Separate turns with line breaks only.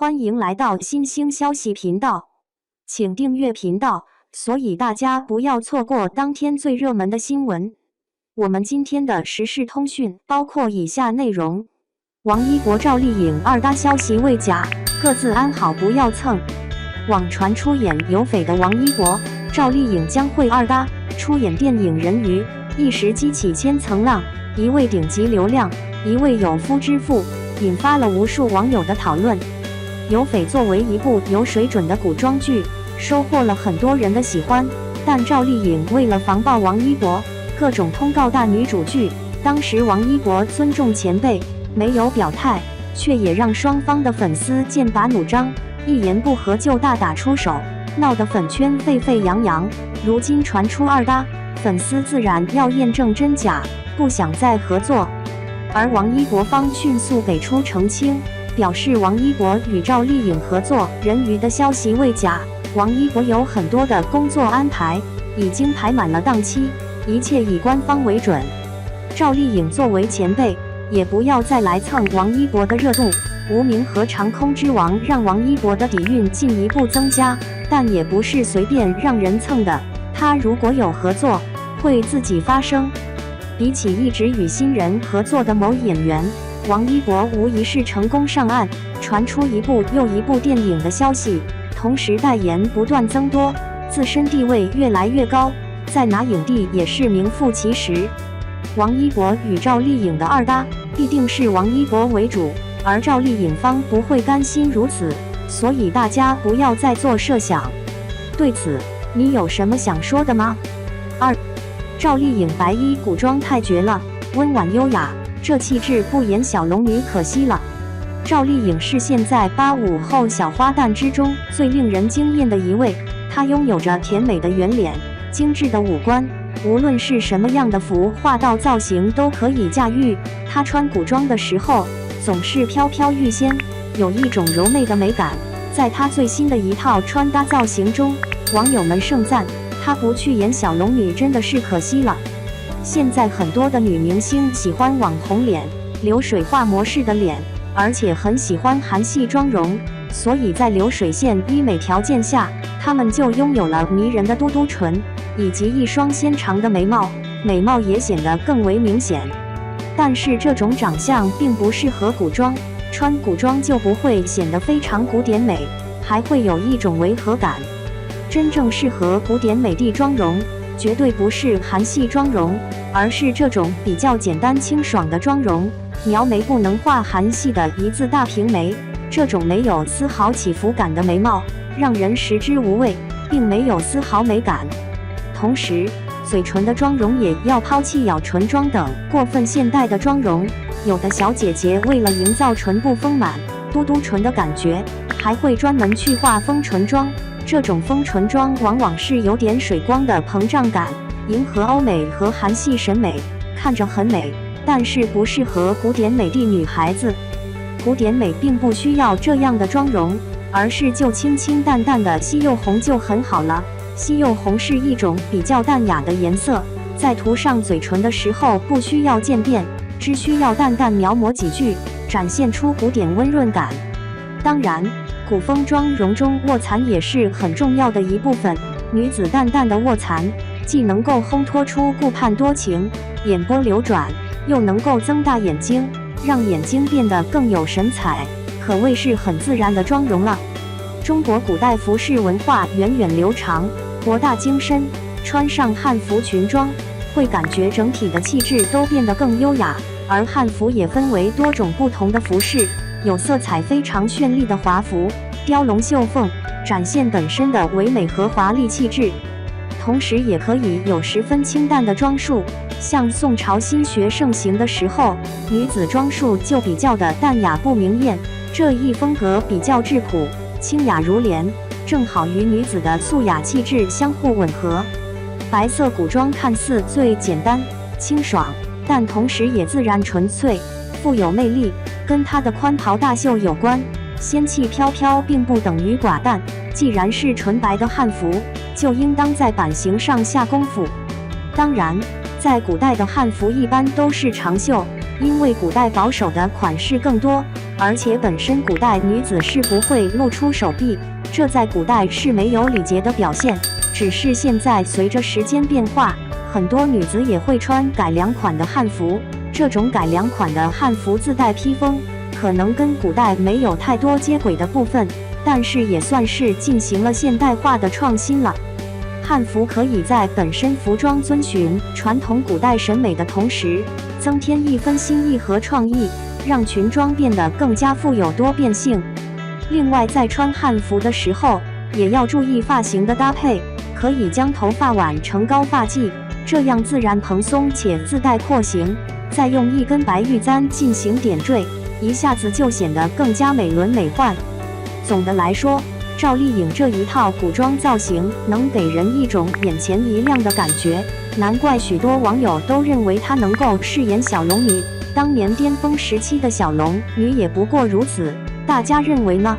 欢迎来到新兴消息频道，请订阅频道，所以大家不要错过当天最热门的新闻。我们今天的时事通讯包括以下内容：王一博、赵丽颖二搭消息未假，各自安好不要蹭。网传出演有匪的王一博、赵丽颖将会二搭出演电影《人鱼》，一时激起千层浪，一位顶级流量，一位有夫之妇，引发了无数网友的讨论。有匪作为一部有水准的古装剧，收获了很多人的喜欢，但赵丽颖为了防爆王一博，各种通告大女主剧。当时王一博尊重前辈，没有表态，却也让双方的粉丝剑拔弩张，一言不合就大打出手，闹得粉圈沸沸扬扬。如今传出二搭，粉丝自然要验证真假，不想再合作。而王一博方迅速给出澄清，表示王一博与赵丽颖合作《人鱼》的消息未假，王一博有很多的工作安排，已经排满了档期，一切以官方为准。赵丽颖作为前辈，也不要再来蹭王一博的热度。无名和长空之王让王一博的底蕴进一步增加，但也不是随便让人蹭的。他如果有合作，会自己发声。比起一直与新人合作的某演员，王一博无疑是成功上岸，传出一部又一部电影的消息，同时代言不断增多，自身地位越来越高，在拿影帝也是名副其实。王一博与赵丽颖的二搭必定是王一博为主，而赵丽颖方不会甘心如此，所以大家不要再做设想。对此，你有什么想说的吗？二，赵丽颖白衣古装太绝了，温婉优雅，这气质不演小龙女可惜了。赵丽颖是现在85后小花旦之中最令人惊艳的一位，她拥有着甜美的圆脸、精致的五官，无论是什么样的服化道造型都可以驾驭。她穿古装的时候总是飘飘欲仙，有一种柔媚的美感。在她最新的一套穿搭造型中，网友们盛赞她不去演小龙女真的是可惜了。现在很多的女明星喜欢网红脸、流水化模式的脸，而且很喜欢韩系妆容，所以在流水线医美条件下，她们就拥有了迷人的嘟嘟唇，以及一双纤长的眉毛，美貌也显得更为明显。但是这种长相并不适合古装，穿古装就不会显得非常古典美，还会有一种违和感。真正适合古典美的妆容，绝对不是韩系妆容，而是这种比较简单清爽的妆容。描眉不能画韩系的一字大平眉，这种没有丝毫起伏感的眉毛，让人食之无味，并没有丝毫美感。同时，嘴唇的妆容也要抛弃咬唇妆等过分现代的妆容。有的小姐姐为了营造唇部丰满、嘟嘟唇的感觉，还会专门去画丰唇妆。这种丰唇妆往往是有点水光的膨胀感，迎合欧美和韩系审美，看着很美，但是不适合古典美的女孩子。古典美并不需要这样的妆容，而是就清清淡淡的西柚红就很好了。西柚红是一种比较淡雅的颜色，在涂上嘴唇的时候不需要渐变，只需要淡淡描摹几句，展现出古典温润感。当然，古风妆容中卧蚕也是很重要的一部分。女子淡淡的卧蚕，既能够烘托出顾盼多情、眼波流转，又能够增大眼睛，让眼睛变得更有神采，可谓是很自然的妆容了。中国古代服饰文化源远流长，博大精深，穿上汉服裙装，会感觉整体的气质都变得更优雅。而汉服也分为多种不同的服饰，有色彩非常绚丽的华服，雕龙绣凤，展现本身的唯美和华丽气质。同时也可以有十分清淡的装束，像宋朝新学盛行的时候，女子装束就比较的淡雅不明艳，这一风格比较质朴、清雅如莲，正好与女子的素雅气质相互吻合。白色古装看似最简单、清爽，但同时也自然纯粹，富有魅力，跟她的宽袍大袖有关。仙气飘飘并不等于寡淡，既然是纯白的汉服，就应当在版型上下功夫。当然，在古代的汉服一般都是长袖，因为古代保守的款式更多，而且本身古代女子是不会露出手臂，这在古代是没有礼节的表现。只是现在随着时间变化，很多女子也会穿改良款的汉服。这种改良款的汉服自带披风，可能跟古代没有太多接轨的部分，但是也算是进行了现代化的创新了。汉服可以在本身服装遵循传统古代审美的同时，增添一分新意和创意，让裙装变得更加富有多变性。另外，在穿汉服的时候，也要注意发型的搭配，可以将头发挽成高发髻，这样自然蓬松且自带廓形，再用一根白玉簪进行点缀，一下子就显得更加美轮美奂。总的来说，赵丽颖这一套古装造型能给人一种眼前一亮的感觉，难怪许多网友都认为她能够饰演小龙女。当年巅峰时期的小龙女也不过如此，大家认为呢？